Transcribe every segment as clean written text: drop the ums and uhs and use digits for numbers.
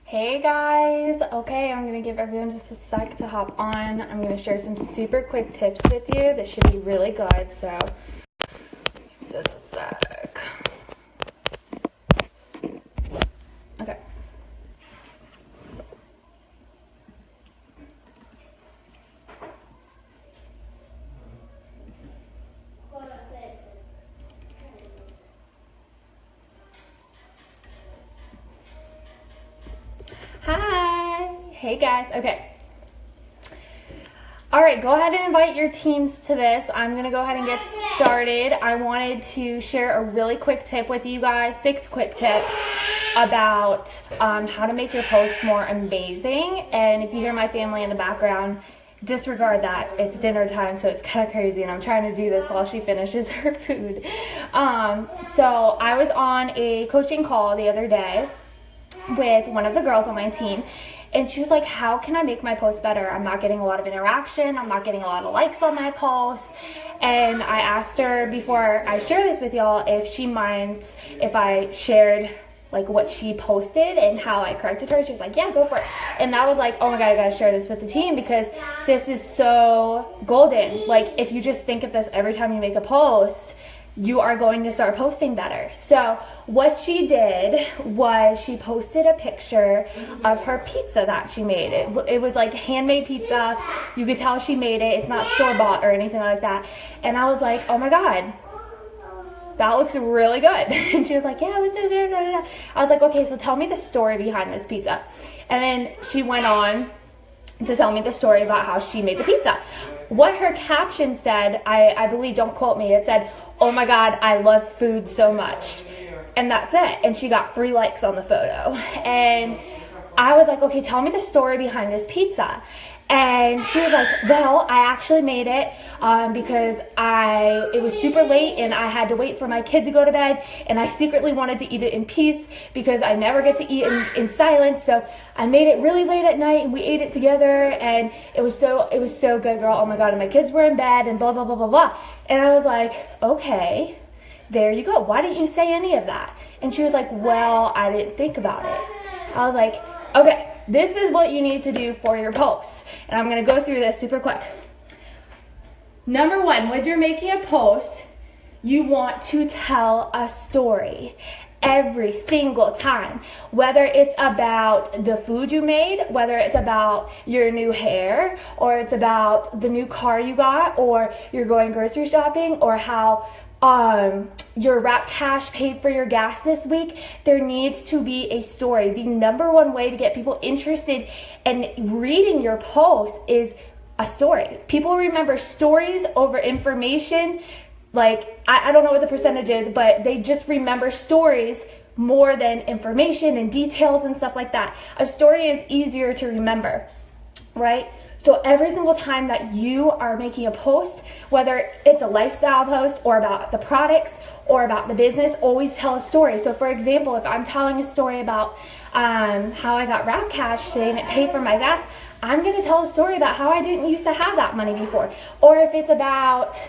Hey guys, okay, I'm gonna give everyone just a sec to hop on. I'm gonna share some super quick tips with you that should be really good, so just a sec. Okay. Hi, hey guys, okay. All right, go ahead and invite your teams to this. I'm gonna go ahead and get started. I wanted to share a really quick tip with you guys, 6 quick tips about how to make your posts more amazing. And if you hear my family in the background, disregard that. It's dinner time, so it's kind of crazy, and I'm trying to do this while she finishes her food. So I was on a coaching call the other day with one of the girls on my team, and she was like, how can I make my post better? I'm not getting a lot of interaction. I'm not getting a lot of likes on my posts. And I asked her before I share this with y'all if she minds if I shared like what she posted and how I corrected her. She was like, yeah, go for it. And I was like, oh my God, I gotta share this with the team because this is so golden. Like, if you just think of this every time you make a post, you are going to start posting better. So what she did was she posted a picture of her pizza that she made. It was like handmade pizza. You could tell she made it. It's not store-bought or anything like that. And I was like, oh my God, that looks really good. And she was like, yeah, it was so good. I was like, okay, so tell me the story behind this pizza. And then she went on to tell me the story about how she made the pizza. What her caption said, I believe, don't quote me, it said, oh my God, I love food so much. And that's it. And she got 3 likes on the photo. And I was like, okay, tell me the story behind this pizza. And she was like, well, I actually made it because it was super late and I had to wait for my kid to go to bed, and I secretly wanted to eat it in peace because I never get to eat in silence. So I made it really late at night and we ate it together, and it was so good, girl. Oh my God. And my kids were in bed and blah, blah, blah, blah, blah. And I was like, okay, there you go. Why didn't you say any of that? And she was like, well, I didn't think about it. I was like, okay, this is what you need to do for your posts. And I'm going to go through this super quick. Number 1, when you're making a post, you want to tell a story every single time. Whether it's about the food you made, whether it's about your new hair, or it's about the new car you got, or you're going grocery shopping, or how your Wrap Cash paid for your gas this week. There needs to be a story. The number 1 way to get people interested in reading your post is a story. People remember stories over information. Like, I don't know what the percentage is, but they just remember stories more than information and details and stuff like that. A story is easier to remember, right? So every single time that you are making a post, whether it's a lifestyle post or about the products or about the business, always tell a story. So for example, if I'm telling a story about how I got Wrap Cash today and it paid for my gas, I'm going to tell a story about how I didn't used to have that money before. Or if it's about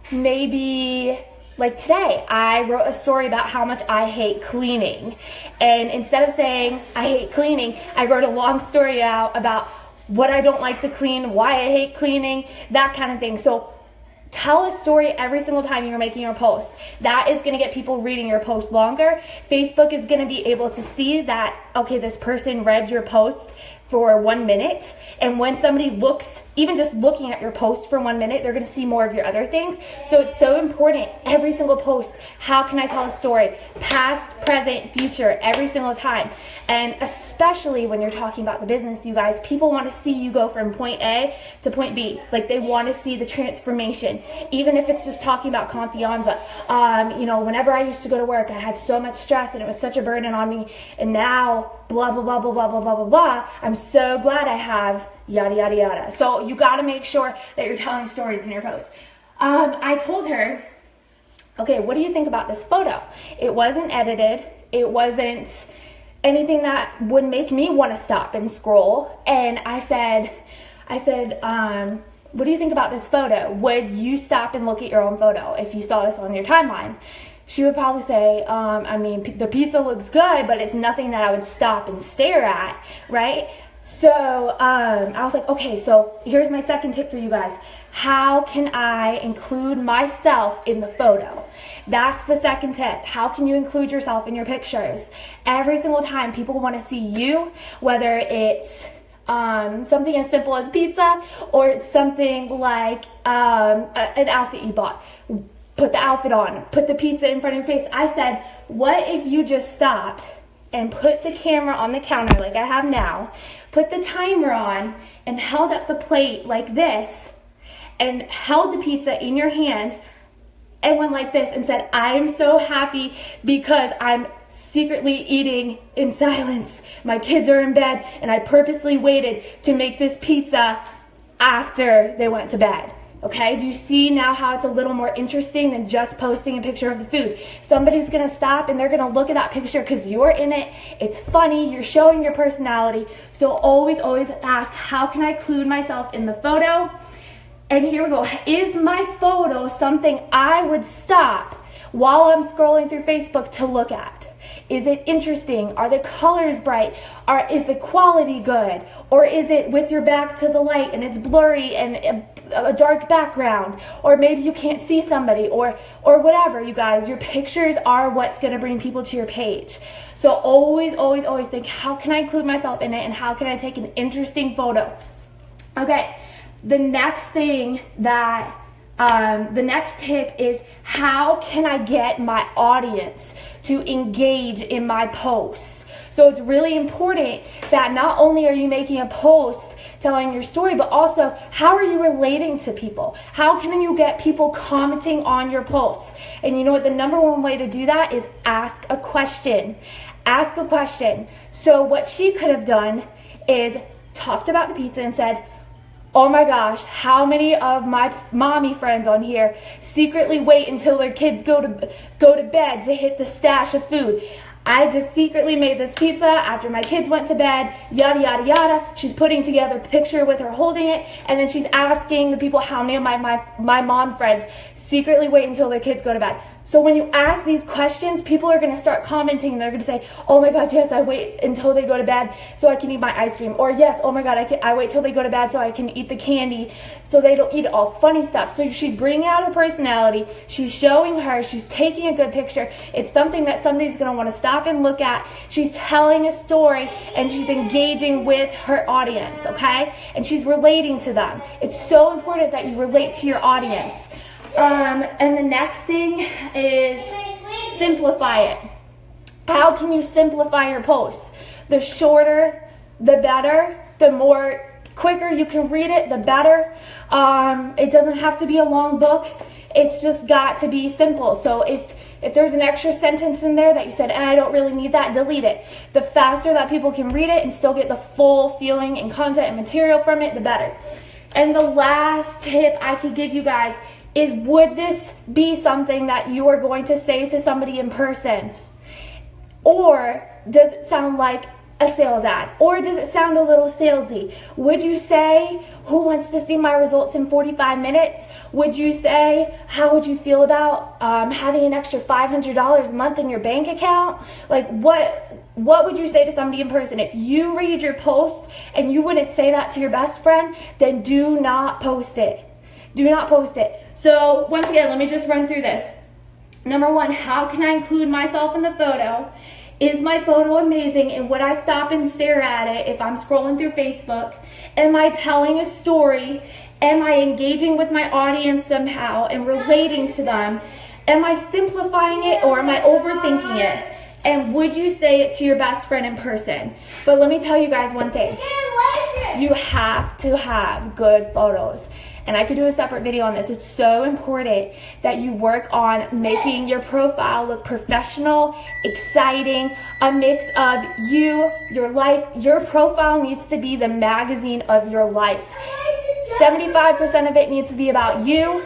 maybe like today, I wrote a story about how much I hate cleaning. And instead of saying I hate cleaning, I wrote a long story out about what I don't like to clean, why I hate cleaning, that kind of thing. So tell a story every single time you're making your post. That is going to get people reading your post longer. Facebook is going to be able to see that, okay, this person read your post for 1 minute. And when somebody looks, even just looking at your post for 1 minute, they're going to see more of your other things. So it's so important, every single post, how can I tell a story? Past, present, future, every single time. And especially when you're talking about the business, you guys, people want to see you go from point A to point B. Like, they want to see the transformation. Even if it's just talking about Confianza. Whenever I used to go to work, I had so much stress and it was such a burden on me. And now, blah, blah, blah, blah, blah, blah, blah, blah, blah. I'm so glad I have yada, yada, yada. So you got to make sure that you're telling stories in your posts. I told her, okay, what do you think about this photo? It wasn't edited. It wasn't anything that would make me want to stop and scroll. And I said, what do you think about this photo? Would you stop and look at your own photo if you saw this on your timeline? she would probably say, I mean, the pizza looks good, but it's nothing that I would stop and stare at, right? So I was like, okay, so here's my second tip for you guys. How can I include myself in the photo? That's the second tip. How can you include yourself in your pictures? Every single time people want to see you, whether it's something as simple as pizza, or it's something like an outfit you bought. Put the outfit on, put the pizza in front of your face. I said, what if you just stopped and put the camera on the counter like I have now, put the timer on, and held up the plate like this, and held the pizza in your hands, and went like this and said, I'm so happy because I'm secretly eating in silence. My kids are in bed, and I purposely waited to make this pizza after they went to bed. Okay, do you see now how it's a little more interesting than just posting a picture of the food? Somebody's gonna stop and they're gonna look at that picture because you're in it. It's funny, you're showing your personality. So always ask, how can I include myself in the photo? And here we go. Is my photo something I would stop while I'm scrolling through Facebook to look at? Is it interesting? Are the colors bright? Is the quality good? Or is it with your back to the light and it's blurry and a dark background? Or maybe you can't see somebody, or whatever, you guys. Your pictures are what's going to bring people to your page. So always think, how can I include myself in it, and how can I take an interesting photo? Okay, the next thing that the next tip is, how can I get my audience to engage in my posts? So it's really important that not only are you making a post telling your story, but also how are you relating to people? How can you get people commenting on your posts? And you know what? The number one way to do that is ask a question. Ask a question. So what she could have done is talked about the pizza and said, oh my gosh, how many of my mommy friends on here secretly wait until their kids go to bed to hit the stash of food? I just secretly made this pizza after my kids went to bed, yada, yada, yada. She's putting together a picture with her holding it, and then she's asking the people how many of my mom friends secretly wait until their kids go to bed. So when you ask these questions, people are going to start commenting. They're going to say, oh my God, yes, I wait until they go to bed so I can eat my ice cream. Or yes, oh my God, I wait till they go to bed so I can eat the candy so they don't eat all funny stuff. So she's bringing out her personality. She's showing her. She's taking a good picture. It's something that somebody's going to want to stop and look at. She's telling a story, and she's engaging with her audience, okay? And she's relating to them. It's so important that you relate to your audience. And the next thing is simplify it. How can you simplify your posts? The shorter, the better. The more quicker you can read it, the better. It doesn't have to be a long book. It's just got to be simple. So if there's an extra sentence in there that you said, I don't really need that, delete it. The faster that people can read it and still get the full feeling and content and material from it, the better. And the last tip I could give you guys is, would this be something that you are going to say to somebody in person? Or does it sound like a sales ad? Or does it sound a little salesy? Would you say, who wants to see my results in 45 minutes? Would you say, how would you feel about having an extra $500 a month in your bank account? Like, what would you say to somebody in person? If you read your post and you wouldn't say that to your best friend, then do not post it. Do not post it. So once again, let me just run through this. Number one, how can I include myself in the photo? Is my photo amazing, and would I stop and stare at it if I'm scrolling through Facebook? Am I telling a story? Am I engaging with my audience somehow and relating to them? Am I simplifying it, or am I overthinking it? And would you say it to your best friend in person? But let me tell you guys one thing. You have to have good photos. And I could do a separate video on this. It's so important that you work on making your profile look professional, exciting, a mix of you, your life. Your profile needs to be the magazine of your life. 75% of it needs to be about you.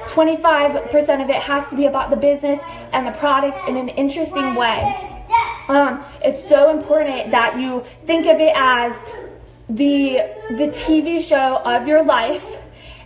25% of it has to be about the business and the products in an interesting way. It's so important that you think of it as the TV show of your life.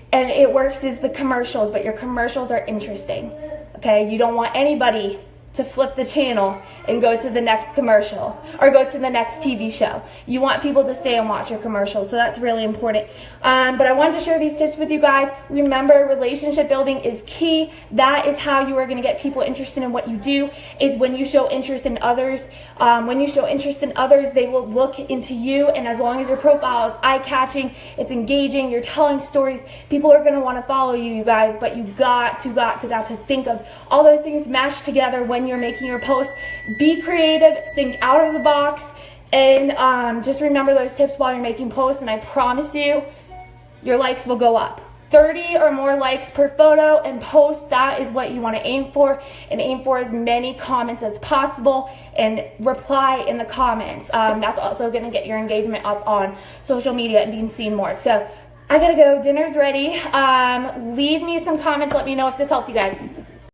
And it works as the commercials, but your commercials are interesting, okay? You don't want anybody to flip the channel and go to the next commercial or go to the next TV show. You want people to stay and watch your commercial, so that's really important. But I wanted to share these tips with you guys. Remember, relationship building is key. That is how you are going to get people interested in what you do, is when you show interest in others. When you show interest in others, they will look into you, and as long as your profile is eye-catching, it's engaging, you're telling stories, people are going to want to follow you, you guys. But you got to think of all those things mashed together when you're making your post. Be creative, think out of the box, and just remember those tips while you're making posts, and I promise you, your likes will go up. 30 or more likes per photo and post, that is what you want to aim for, and aim for as many comments as possible, and reply in the comments. That's also going to get your engagement up on social media and being seen more. So I gotta go, dinner's ready. Leave me some comments, let me know if this helped you guys.